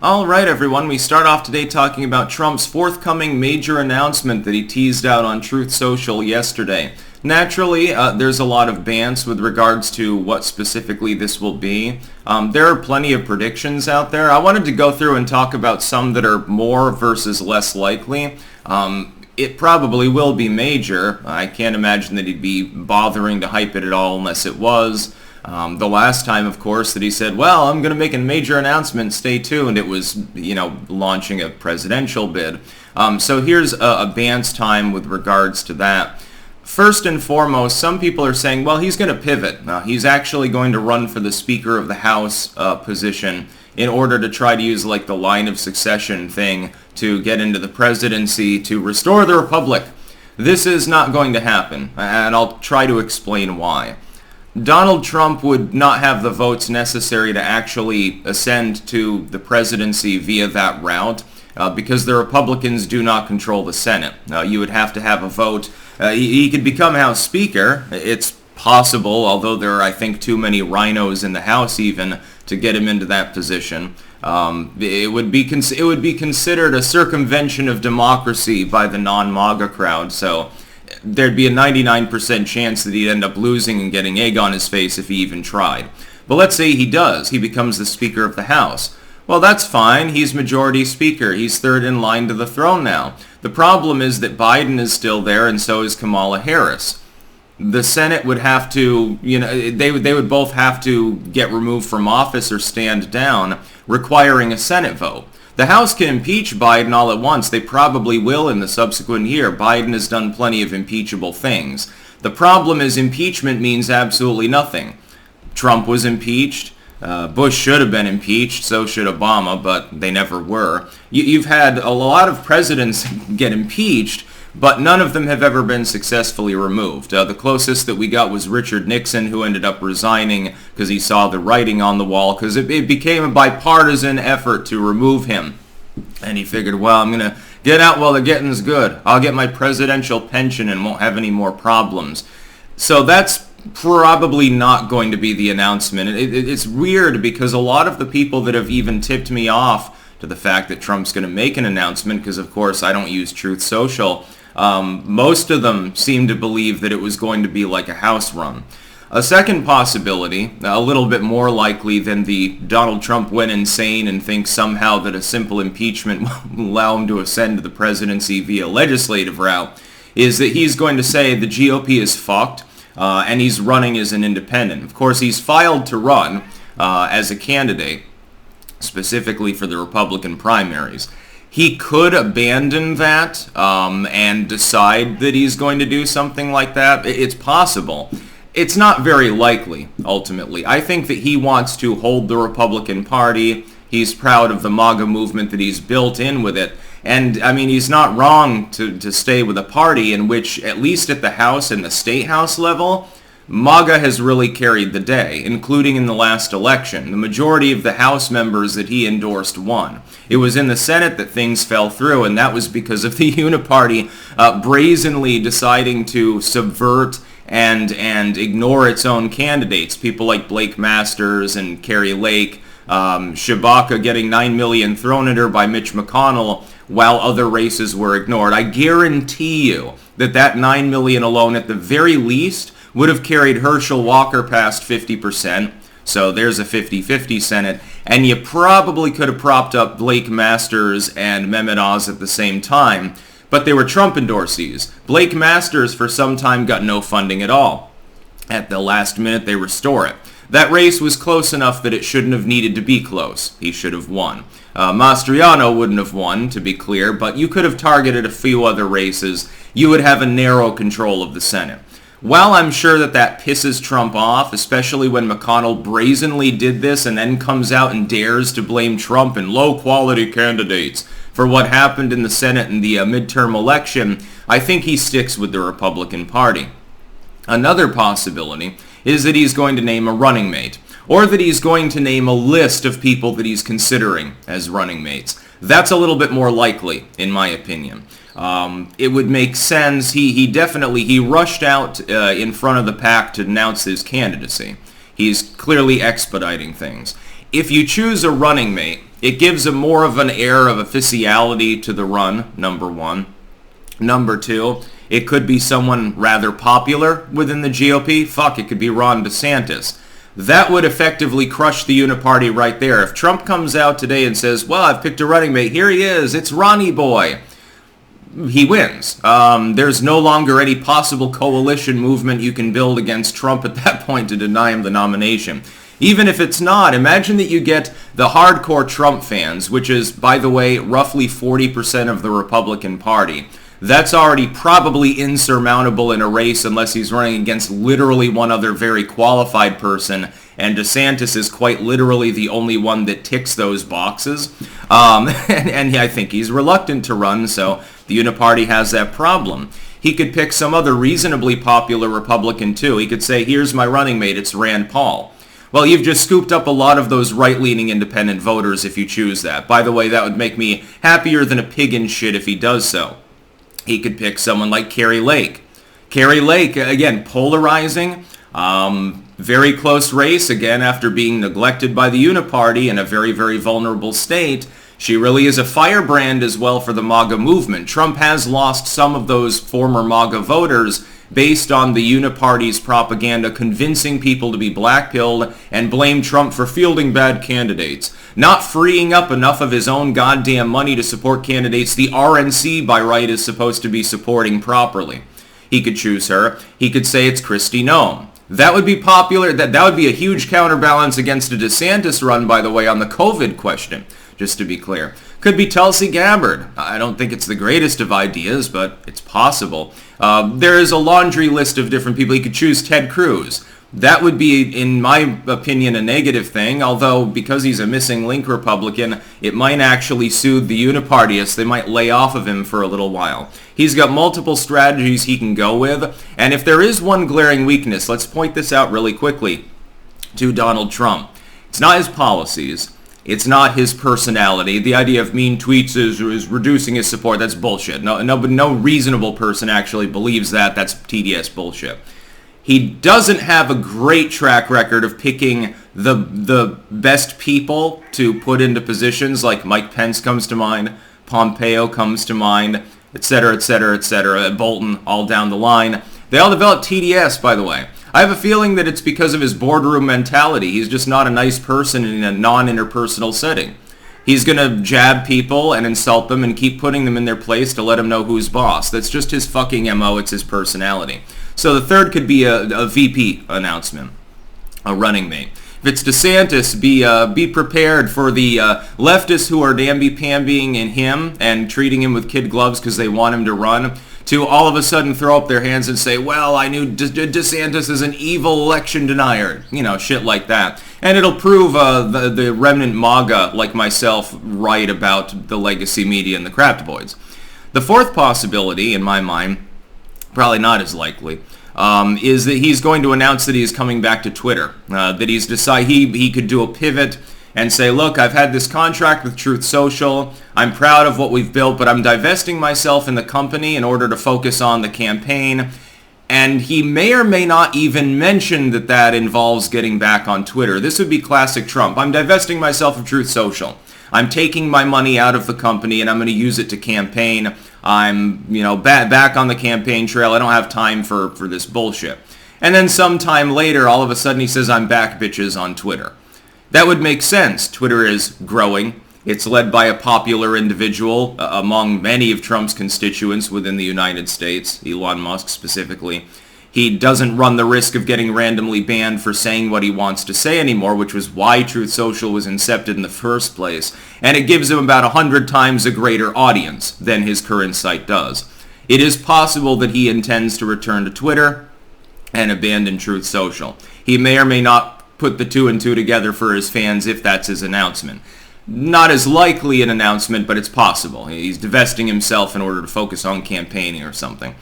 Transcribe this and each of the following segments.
Alright everyone, we start off today talking about Trump's forthcoming major announcement that he teased out on Truth Social yesterday. Naturally, there's a lot of BANTZ with regards to what specifically this will be. There are plenty of predictions out there. I wanted to go through and talk about some that are more versus less likely. It probably will be major. I can't imagine that he'd be bothering to hype it at all unless it was. The last time, of course, that he said, well, I'm going to make a major announcement, stay tuned, it was, launching a presidential bid. So here's a BANTZ time with regards to that. First and foremost, some people are saying, well, he's going to pivot. He's actually going to run for the Speaker of the House position in order to try to use like the line of succession thing to get into the presidency to restore the republic. This is not going to happen, and I'll try to explain why. Donald Trump would not have the votes necessary to actually ascend to the presidency via that route because the Republicans do not control the Senate. You would have to have a vote. He could become House Speaker. It's possible, although there are, I think, too many rhinos in the House even to get him into that position. It would be considered a circumvention of democracy by the non-MAGA crowd, so there'd be a 99% chance that he'd end up losing and getting egg on his face if he even tried. But let's say he does. He becomes the Speaker of the House. Well, that's fine. He's Majority Speaker. He's third in line to the throne now. The problem is that Biden is still there, and so is Kamala Harris. The Senate would have to, they would both have to get removed from office or stand down, requiring a Senate vote. The House can impeach Biden all at once. They probably will in the subsequent year. Biden has done plenty of impeachable things. The problem is impeachment means absolutely nothing. Trump was impeached. Bush should have been impeached. So should Obama, but they never were. You've had a lot of presidents get impeached, but none of them have ever been successfully removed. The closest that we got was Richard Nixon, who ended up resigning because he saw the writing on the wall, because it became a bipartisan effort to remove him. And he figured, well, I'm going to get out while the getting's good. I'll get my presidential pension and won't have any more problems. So that's probably not going to be the announcement. It's weird because a lot of the people that have even tipped me off to the fact that Trump's going to make an announcement, because of course I don't use Truth Social, most of them seem to believe that it was going to be like a house run. A second possibility, a little bit more likely than the Donald Trump went insane and thinks somehow that a simple impeachment will allow him to ascend to the presidency via legislative route, is that he's going to say the GOP is fucked and he's running as an independent. Of course, he's filed to run as a candidate, specifically for the Republican primaries. He could abandon that and decide that he's going to do something like that. It's possible. It's not very likely, ultimately. I think that he wants to hold the Republican Party. He's proud of the MAGA movement that he's built in with it. And, I mean, he's not wrong to stay with a party in which, at least at the House and the State House level, MAGA has really carried the day, including in the last election. The majority of the House members that he endorsed won. It was in the Senate that things fell through, and that was because of the Uniparty brazenly deciding to subvert and ignore its own candidates. People like Blake Masters and Carrie Lake, Shabaka getting $9 million thrown at her by Mitch McConnell while other races were ignored. I guarantee you that $9 million alone, at the very least, would have carried Herschel Walker past 50%, so there's a 50-50 Senate, and you probably could have propped up Blake Masters and Mehmet Oz at the same time, but they were Trump endorsees. Blake Masters for some time got no funding at all. At the last minute, they restore it. That race was close enough that it shouldn't have needed to be close. He should have won. Mastriano wouldn't have won, to be clear, but you could have targeted a few other races. You would have a narrow control of the Senate. While I'm sure that pisses Trump off, especially when McConnell brazenly did this and then comes out and dares to blame Trump and low-quality candidates for what happened in the Senate in the midterm election, I think he sticks with the Republican Party. Another possibility is that he's going to name a running mate, or that he's going to name a list of people that he's considering as running mates. That's a little bit more likely, in my opinion. It would make sense. He rushed out in front of the pack to announce his candidacy. He's clearly expediting things. If you choose a running mate, It gives a more of an air of officiality to the run, number one. Number two, it could be someone rather popular within the GOP. Fuck, it could be Ron DeSantis. That would effectively crush the uniparty right there. If Trump comes out today and says, well, I've picked a running mate, here he is, it's Ronnie Boy, he wins. There's no longer any possible coalition movement you can build against Trump at that point to deny him the nomination. Even if it's not, imagine that you get the hardcore Trump fans, which is, by the way, roughly 40% of the Republican Party. That's already probably insurmountable in a race unless he's running against literally one other very qualified person, and DeSantis is quite literally the only one that ticks those boxes. And I think he's reluctant to run, so the Uniparty has that problem. He could pick some other reasonably popular Republican too. He could say, here's my running mate, it's Rand Paul. Well, you've just scooped up a lot of those right-leaning independent voters if you choose that. By the way, that would make me happier than a pig in shit if he does so. He could pick someone like Carrie Lake. Carrie Lake, again, polarizing, very close race, again, after being neglected by the Uniparty in a very, very vulnerable state. She really is a firebrand as well for the MAGA movement. Trump has lost some of those former MAGA voters based on the Uniparty's propaganda convincing people to be black-pilled and blame Trump for fielding bad candidates, not freeing up enough of his own goddamn money to support candidates the RNC by right is supposed to be supporting properly. He could choose her. He could say it's Kristi Noem. That would be popular. That would be a huge counterbalance against a DeSantis run, by the way, on the COVID question, just to be clear. Could be Tulsi Gabbard. I don't think it's the greatest of ideas, but it's possible. There is a laundry list of different people. He could choose Ted Cruz. That would be, in my opinion, a negative thing, although because he's a missing link Republican, it might actually soothe the Unipartyists. They might lay off of him for a little while. He's got multiple strategies he can go with, and if there is one glaring weakness, let's point this out really quickly to Donald Trump. It's not his policies. It's not his personality. The idea of mean tweets is reducing his support. That's bullshit. No reasonable person actually believes that. That's TDS bullshit. He doesn't have a great track record of picking the best people to put into positions, like Mike Pence comes to mind, Pompeo comes to mind, etc., etc., etc., Bolton, all down the line. They all developed TDS, by the way. I have a feeling that it's because of his boardroom mentality. He's just not a nice person in a non-interpersonal setting. He's going to jab people and insult them and keep putting them in their place to let them know who's boss. That's just his fucking MO. It's his personality. So the third could be a VP announcement, a running mate. If it's DeSantis, be prepared for the leftists who are namby-pambying in him and treating him with kid gloves because they want him to run, to all of a sudden throw up their hands and say, well, I knew DeSantis is an evil election denier. You know, shit like that. And it'll prove the remnant MAGA like myself right about the legacy media and the craptoids. The fourth possibility, in my mind, probably not as likely, is that he's going to announce that he's coming back to Twitter. That he's decided he could do a pivot and say, look, I've had this contract with Truth Social. I'm proud of what we've built, but I'm divesting myself in the company in order to focus on the campaign. And he may or may not even mention that that involves getting back on Twitter. This would be classic Trump. I'm divesting myself of Truth Social. I'm taking my money out of the company and I'm going to use it to campaign. I'm, back on the campaign trail. I don't have time for this bullshit. And then sometime later, all of a sudden he says, I'm back, bitches, on Twitter. That would make sense. Twitter is growing. It's led by a popular individual among many of Trump's constituents within the United States, Elon Musk specifically. He doesn't run the risk of getting randomly banned for saying what he wants to say anymore, which was why Truth Social was incepted in the first place. And it gives him about 100 times a greater audience than his current site does. It is possible that he intends to return to Twitter and abandon Truth Social. He may or may not put the two and two together for his fans if that's his announcement. Not as likely an announcement, but it's possible. He's divesting himself in order to focus on campaigning or something.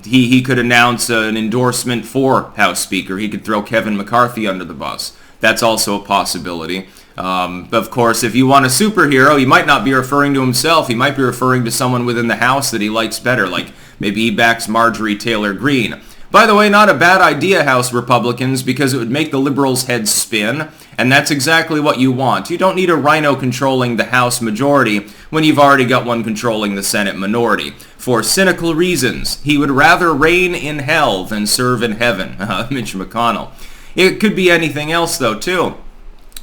He could announce an endorsement for House Speaker. He could throw Kevin McCarthy under the bus. That's also a possibility. Of course, if you want a superhero, he might not be referring to himself. He might be referring to someone within the House that he likes better, like maybe he backs Marjorie Taylor Greene. By the way, not a bad idea, House Republicans, because it would make the liberals' heads spin, and that's exactly what you want. You don't need a rhino controlling the House majority when you've already got one controlling the Senate minority. For cynical reasons, he would rather reign in hell than serve in heaven. Mitch McConnell. It could be anything else, though, too.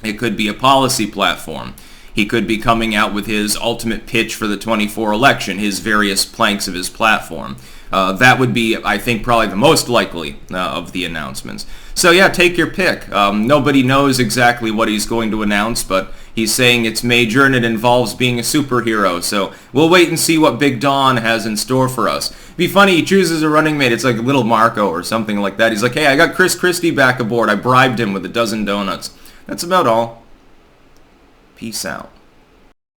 It could be a policy platform. He could be coming out with his ultimate pitch for the 24 election, his various planks of his platform. That would be, I think, probably the most likely of the announcements. So yeah, take your pick. Nobody knows exactly what he's going to announce, but he's saying it's major and it involves being a superhero. So we'll wait and see what Big Don has in store for us. It'd be funny, he chooses a running mate. It's like Little Marco or something like that. He's like, hey, I got Chris Christie back aboard. I bribed him with a dozen donuts. That's about all. Peace out.